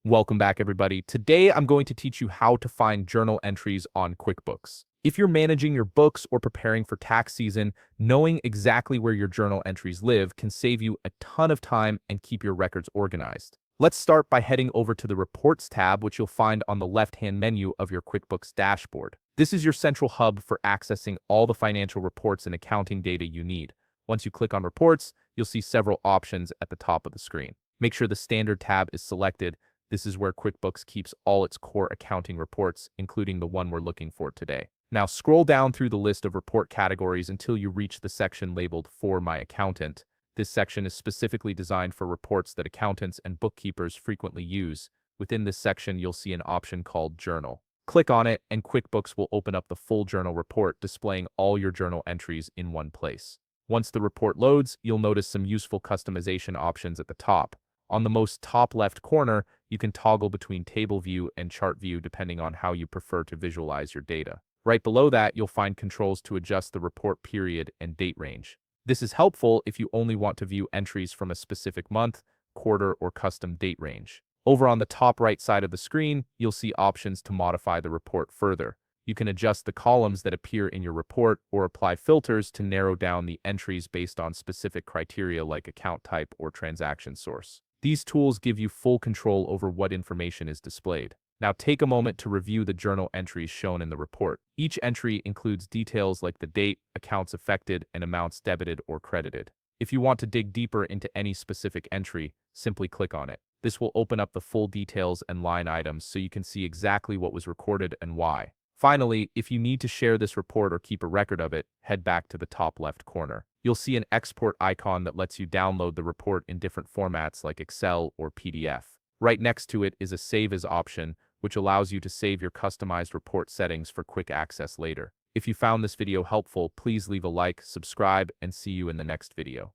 Welcome back, everybody. Today, I'm going to teach you how to find journal entries on QuickBooks. If you're managing your books or preparing for tax season, knowing exactly where your journal entries live can save you a ton of time and keep your records organized. Let's start by heading over to the Reports tab, which you'll find on the left-hand menu of your QuickBooks dashboard. This is your central hub for accessing all the financial reports and accounting data you need. Once you click on Reports, you'll see several options at the top of the screen. Make sure the Standard tab is selected. This is where QuickBooks keeps all its core accounting reports, including the one we're looking for today. Now scroll down through the list of report categories until you reach the section labeled For My Accountant. This section is specifically designed for reports that accountants and bookkeepers frequently use. Within this section, you'll see an option called Journal. Click on it, and QuickBooks will open up the full journal report, displaying all your journal entries in one place. Once the report loads, you'll notice some useful customization options at the top. On the most top left corner, you can toggle between table view and chart view depending on how you prefer to visualize your data. Right below that, you'll find controls to adjust the report period and date range. This is helpful if you only want to view entries from a specific month, quarter, or custom date range. Over on the top right side of the screen, you'll see options to modify the report further. You can adjust the columns that appear in your report or apply filters to narrow down the entries based on specific criteria like account type or transaction source. These tools give you full control over what information is displayed. Now take a moment to review the journal entries shown in the report. Each entry includes details like the date, accounts affected, and amounts debited or credited. If you want to dig deeper into any specific entry, simply click on it. This will open up the full details and line items so you can see exactly what was recorded and why. Finally, if you need to share this report or keep a record of it, head back to the top left corner. You'll see an export icon that lets you download the report in different formats like Excel or PDF. Right next to it is a Save As option, which allows you to save your customized report settings for quick access later. If you found this video helpful, please leave a like, subscribe, and see you in the next video.